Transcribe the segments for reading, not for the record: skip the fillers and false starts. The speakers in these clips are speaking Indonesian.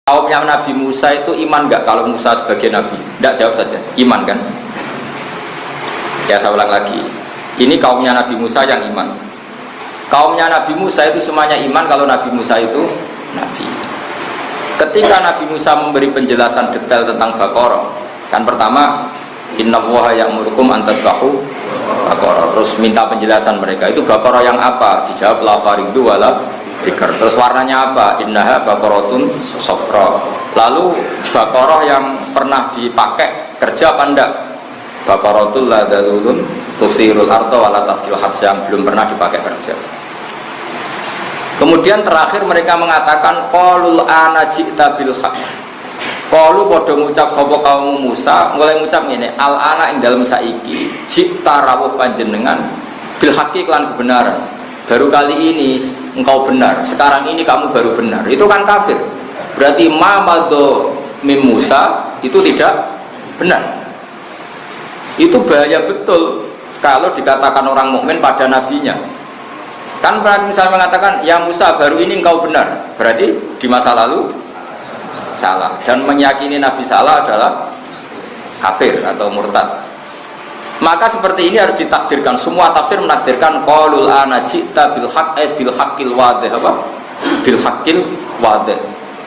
Kaumnya Nabi Musa itu iman nggak kalau Musa sebagai Nabi? Tidak, jawab saja. Iman kan? Ya saya ulang lagi. Ini kaumnya Nabi Musa yang iman. Kaumnya Nabi Musa itu semuanya iman kalau Nabi Musa itu Nabi. Ketika Nabi Musa memberi penjelasan detail tentang Baqarah, kan pertama Innallaha ya'murukum an tadhbahu Baqarah. Terus minta penjelasan mereka. Itu Baqarah yang apa? Dijawab la faridu wala dzikr. Terus warnanya apa? Innaha baqaratun safra. Lalu Baqarah yang pernah dipakai kerja apa enggak? Baqaratul la dalulun tusirul arda wala taskil hats, yang belum pernah dipakai kerja. Kemudian terakhir mereka mengatakan qalul ana ji'ta bil haqq. Qalu padha ngucap sapa kaum Musa, mulai ngucap ngene, al ana ing dalem saiki ji'ta rawuh panjenengan bil haqqi lan kebenaran. Baru kali ini engkau benar, sekarang ini kamu baru benar. Itu kan kafir. Berarti ma madho mim Musa itu tidak benar. Itu bahaya betul kalau dikatakan orang mukmin pada nabinya. Kan misalnya mengatakan ya Musa baru ini engkau benar, berarti di masa lalu salah, dan meyakini Nabi salah adalah kafir atau murtad. Maka seperti ini harus ditakdirkan. Semua tafsir menakdirkan qaulul ana ji'ta bil haqq bil haqqil wadih, apa? Bil haqqil wadih.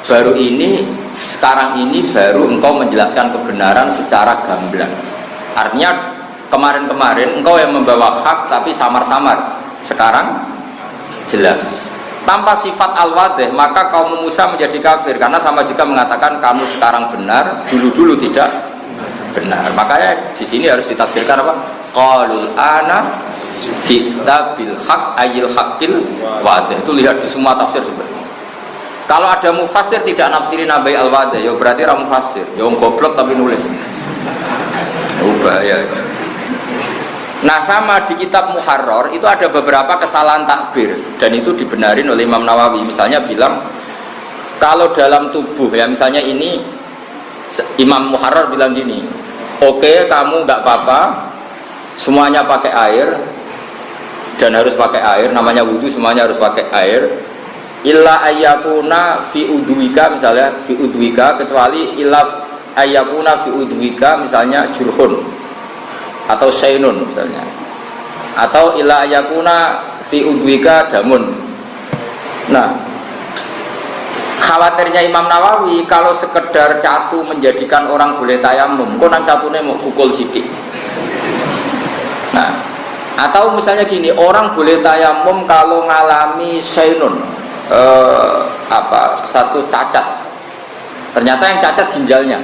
Baru ini, sekarang ini baru engkau menjelaskan kebenaran secara gamblang. Artinya kemarin-kemarin engkau yang membawa hak tapi samar-samar. Sekarang jelas. Tanpa sifat al-wadih, maka kaum Musa menjadi kafir karena sama juga mengatakan kamu sekarang benar, dulu-dulu tidak benar. Makanya di sini harus ditakdirkan apa? Qalul ana ji'ta bil haqq ayil haqqil wadih. Itu lihat di semua tafsir seperti itu. Kalau ada mufassir tidak nafsirin nabai al-wadih, ya berarti ra mufassir. Ya wong goblok tapi nulis. Bahaya. Nah sama di kitab Muharrar itu ada beberapa kesalahan takbir dan itu dibenarin oleh Imam Nawawi. Misalnya bilang kalau dalam tubuh, ya misalnya ini Imam Muharrar bilang gini, oke, kamu nggak apa-apa semuanya pakai air dan harus pakai air, namanya wudhu semuanya harus pakai air, illa ayyakuna fi udwika, misalnya fi udwika, kecuali illa ayyakuna fi udwika misalnya jurhun atau syainun misalnya, atau illa ayakuna fi udwika damun. Nah khawatirnya Imam Nawawi kalau sekedar catu menjadikan orang boleh tayamum, kok nang catune mau pukul sidik. Nah atau misalnya gini, orang boleh tayamum kalau ngalami syainun, satu cacat, ternyata yang cacat ginjalnya.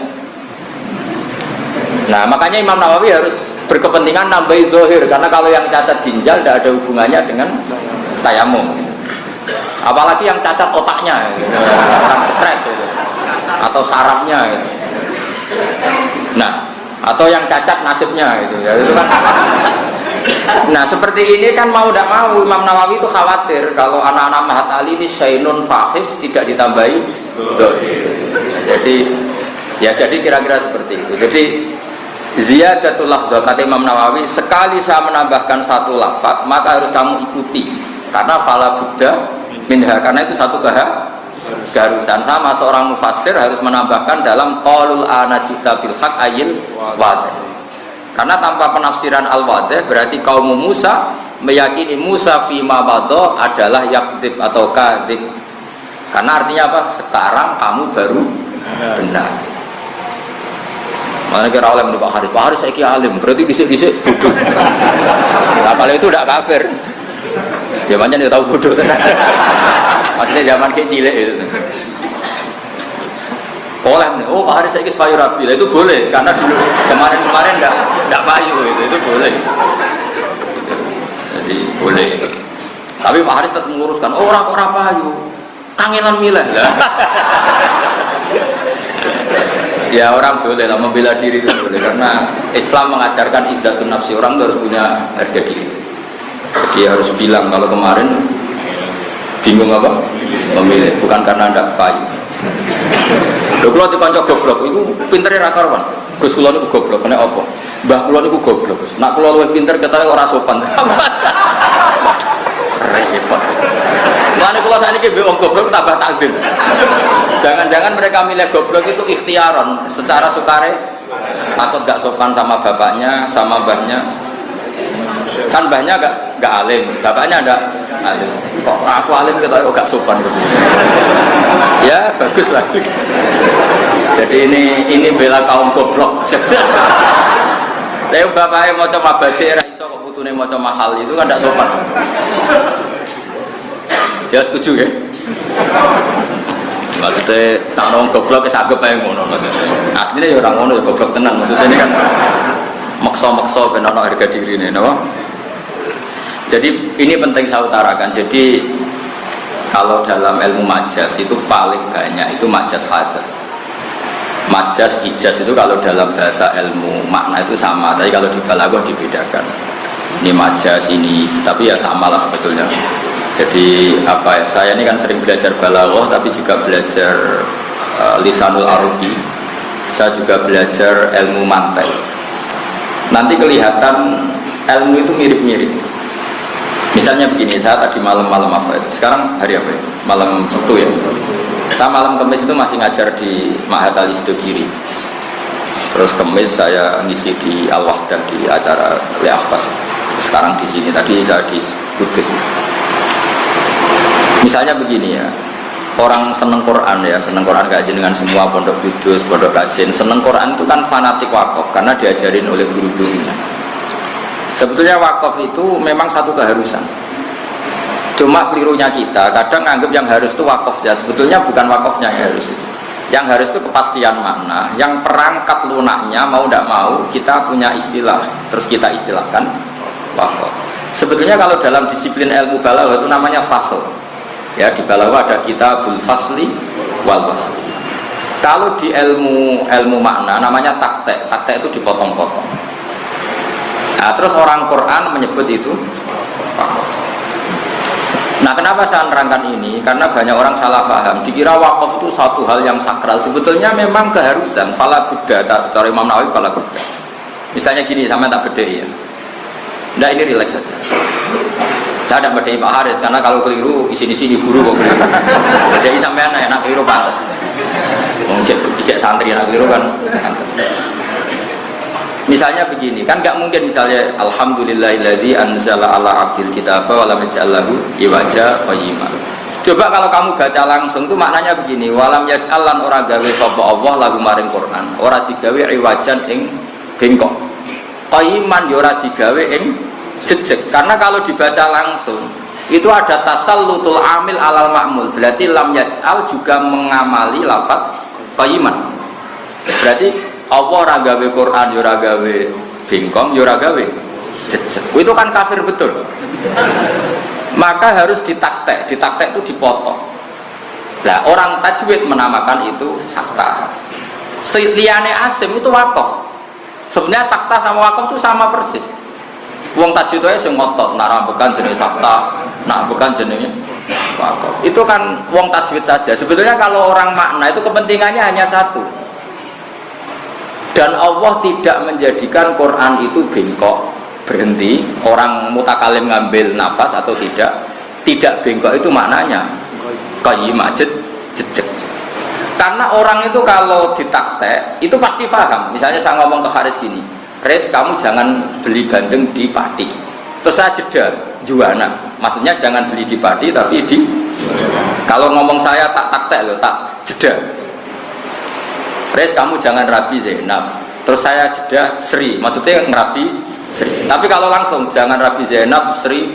Nah makanya Imam Nawawi harus berkepentingan nambahi zahir, karena kalau yang cacat ginjal tidak ada hubungannya dengan tayamum. Apalagi yang cacat otaknya, gitu. Stres, gitu. Atau sarafnya, gitu. Nah, atau yang cacat nasibnya, gitu. Ya, itu kan. Nah seperti ini kan mau tidak mau Imam Nawawi itu khawatir kalau anak-anak Mahat Ali ini syainun fahis tidak ditambahi zahir. Jadi kira-kira seperti itu. Jadi ziyadatul lafzah, kata Imam Nawawi, sekali saya menambahkan satu lafaz maka harus kamu ikuti karena fala buddha minha, karena itu satu keharusan. Sama seorang mufassir harus menambahkan dalam qaulul ana ji'ta bil haqq ayil wadih, karena tanpa penafsiran al-wadih berarti kaum Musa meyakini Musa fi ma badha adalah yakdzib atau kadzib, karena artinya apa? Sekarang kamu baru benar. Mana kira oleh Pak Haris? Pak Haris saya alim, berarti disik-disik bodoh. Nah, kalau itu tidak kafir. Zamannya dia tahu bodoh. Maksudnya zaman kecil itu. Oleh nih, oh Pak Haris saya payu rabi, itu boleh karena dulu kemarin tidak payu itu boleh. Jadi boleh. Tapi Pak Haris tetap menguruskan, oh orang payu, kangenan milih. Ya orang boleh lah membela diri itu boleh, karena Islam mengajarkan izzatun nafsi, orang harus punya harga diri. Jadi harus bilang kalau kemarin bingung apa memilih, bukan karena tidak payu. Kalau dikonco goblok, itu pinternya rakarwan. Gus kula niku goblok, kena apa? Mbah kula niku goblok. Nak kula luwih pinter ketoke ora sopan. Repot. Mulane kula kula sakniki mbek wong goblok tambah takdir. Jangan-jangan mereka milih goblok itu ikhtiaron, secara sukare. Takut gak sopan sama bapaknya, sama mbahnya. Kan mbahnya gak alim, bapaknya ada alim. Kok aku alim kita kok gak sopan gitu. Ya bagus lah. Jadi ini bela kaum goblok. Lha bapake maca mabadi ra iso kok putune maca mahal itu kan gak sopan. Ya setuju ya. Maksudnya sang goblok wis anggap ae ngono maksudnya. Asline ya ora ngono ya goblok tenan maksudnya ini kan maksa-maksa ben ana harga dirine napa. Jadi ini penting saya utarakan. Jadi kalau dalam ilmu majas itu paling banyak itu majas hadas. Majas ijaz itu kalau dalam bahasa ilmu makna itu sama, tapi kalau di balaghah dibedakan. Ini majas ini, tapi ya sama lah sebetulnya. Jadi apa ya? Saya ini kan sering belajar balaghah, tapi juga belajar lisanul arabi. Saya juga belajar ilmu mantek. Nanti kelihatan ilmu itu mirip-mirip. Misalnya begini, saya tadi malam-malam apa itu? Sekarang hari apa ya? Malam Sabtu ya. Saya malam Kamis itu masih ngajar di Ma'had Al-Istogiri. Terus Kamis saya ngisi di Al-Wahdah di acara Le'ahbas. Sekarang di sini, tadi saya di Kudus. Misalnya begini ya, orang seneng Quran ya, seneng Quran kajian dengan semua pondok Kudus, pondok kajian. Seneng Quran itu kan fanatik wakaf karena diajarin oleh guru-gurunya. Sebetulnya wakaf itu memang satu keharusan. Cuma kelirunya kita, kadang anggap yang harus itu wakaf ya. Sebetulnya bukan wakafnya yang harus itu. Yang harus itu kepastian makna. Yang perangkat lunaknya mau tidak mau kita punya istilah, terus kita istilahkan wakaf. Sebetulnya kalau dalam disiplin ilmu balaghah itu namanya fasl. Ya, di balaghah ada kitabul fasli wal wasli. Kalau di ilmu makna namanya taktek. Taktek itu dipotong-potong. Nah, terus orang Quran menyebut itu wakaf. Nah, kenapa saya nerangkan ini? Karena banyak orang salah paham. Dikira wakaf itu satu hal yang sakral. Sebetulnya memang keharusan. Fala Buddha, cara Imam Nawawi fala Buddha. Misalnya gini, sama tak beda ya. Nah, ini relax saja. Saya tidak berdaya Pak Haris, karena kalau keliru isi-isi guru kok keliru. Berdaya sampai enak keliru pantas. Ijek santri anak keliru kan pantas. Misalnya begini, kan nggak mungkin misalnya Alhamdulillahilladzi anzala ala abdil kitaba wa lam yaj'al lahu iwaja qayyima. Coba kalau kamu baca langsung itu maknanya begini, walam yaj'al lan ora gawe sapa Allah lagu maring Quran, ora digawe iwajan ing bengkok. Qayyiman ya ora digawe ing jejeg. Karena kalau dibaca langsung itu ada tasallutul amil alal ma'mul. Berarti lam yaj'al juga mengamali lafaz qayyiman. Berarti Allah ora gawe Quran, ya ora gawe bengkong, ya ora gawe jejeg. Itu kan kafir betul. Maka harus ditaktek. Ditaktek itu dipotong. Nah, orang tajwid menamakan itu sakta. Liyane asim itu wakaf. Sebenarnya sakta sama wakaf itu sama persis. Wong tajwid itu sing ngotot, nak bukan jenis sakta, nak bukan jenisnya wakaf. Itu kan wong tajwid saja. Sebetulnya kalau orang makna itu kepentingannya hanya satu. Dan Allah tidak menjadikan Quran itu bengkok, berhenti. Orang mutakalim ngambil nafas atau tidak bengkok itu maknanya qayyimah, jejeg. Karena orang itu kalau ditaktek itu pasti paham. Misalnya saya ngomong ke Haris gini, Haris kamu jangan beli bandeng di Pati. Terus saya jeda, juana. Maksudnya jangan beli di Pati tapi di. Kalau ngomong saya tak taktek loh, tak jeda. Haris kamu jangan Rabi Zainab. Terus saya jeda Sri, maksudnya ngerabi Sri. Tapi kalau langsung jangan Rabi Zainab, Sri,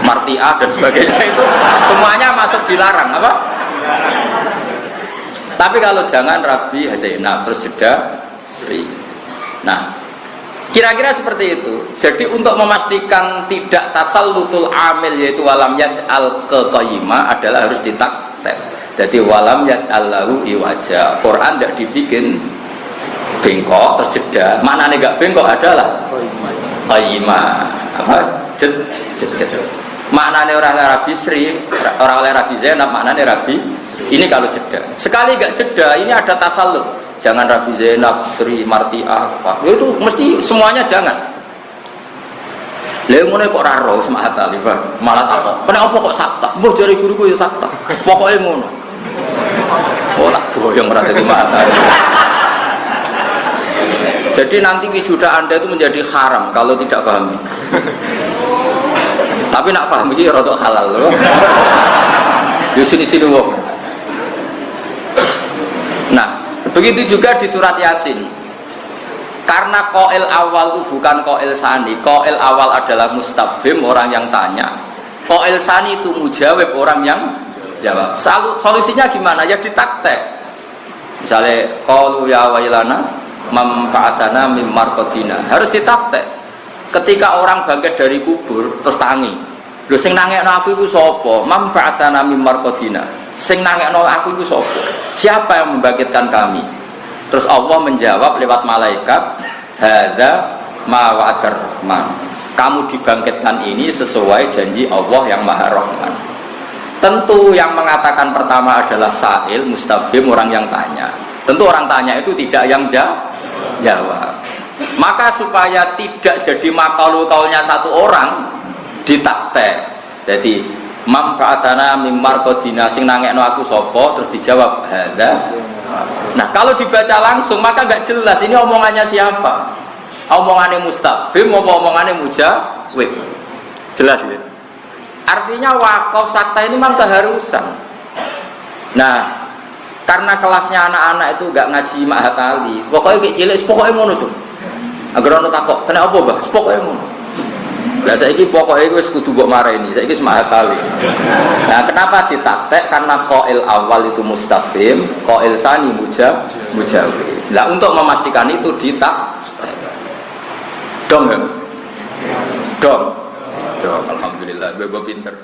Martiah dan sebagainya itu semuanya masuk dilarang apa? Tapi kalau jangan Rabi Zainab terus jeda Sri. Nah, kira-kira seperti itu. Jadi untuk memastikan tidak tasallutul amil yaitu walam yaj'al qayyima adalah harus ditaktek. Jadi walam yaj'allahu iwaja. Quran tidak dibikin bengkok terus jeda. Maknanya enggak bengkok adalah qayyima. Apa? Jed. Maknanya orang Arabi Sri, orang Arabi Zainab maknanya Arabi. Ini kalau jeda. Sekali enggak jeda, ini ada tasallut. Jangan Rabi Zainab, Sri, Martiah, apa. Itu mesti semuanya jangan. Lha ngono kok ora ro semak tali, malah takok. Kenapa kok sakta? Mbah jare guruku ya sakta. Pokoke ngono. Oh tak doyong ora dadi mata. Jadi nanti wisuda Anda itu menjadi haram kalau tidak pahami. Tapi nak paham iki rada halal loh. Di sini-sini wong. Nah, begitu juga di surat Yasin. Karena qail awal itu bukan qail sani. Qail awal adalah mustafhim, orang yang tanya. Qail sani itu mujawab, orang yang jawab. Solusinya gimana? Ya ditaktek. Misalnya qalu ya wailana mam ba'atsana mim marqadina. Harus ditaktek. Ketika orang bangkit dari kubur terus tangi. Lho sing nangekno aku iku sapa? Man ba'atsana mim marqadina. Sing nangekno aku iku sapa? Siapa yang membangkitkan kami? Terus Allah menjawab lewat malaikat, hadza ma wa'adar rahman. Kamu dibangkitkan ini sesuai janji Allah yang Maha Rahman. Tentu yang mengatakan pertama adalah sa'il, mustafhim, orang yang tanya. Tentu orang tanya itu tidak yang jawab. Maka supaya tidak jadi makalu-kaulnya satu orang, ditaktek. Jadi mam ba'atsana mim marqadina, sing nangekno aku sapa, terus dijawab hadza. Nah, kalau dibaca langsung maka nggak jelas ini omongannya siapa. Omongannya mustafhim apa omongannya mujawib. Jelas ya? Artinya wakaf sakta ini memang keharusan. Nah, karena kelasnya anak-anak itu nggak ngaji mahatali, pokoknya kayak cilik, pokoknya ngono tuh. Agar ono takok, kena apa, Mbah? Pokoknya ngono. Lah saiki pokoke wis kudu mbok mareni, saiki wis mahatali. Nah, kenapa ditaktek? Karena qail awal itu mustafhim, qail sani mujawib. Lah untuk memastikan itu ditaktek. Dong ya? Dong. Alhamdulillah, bebo pinter.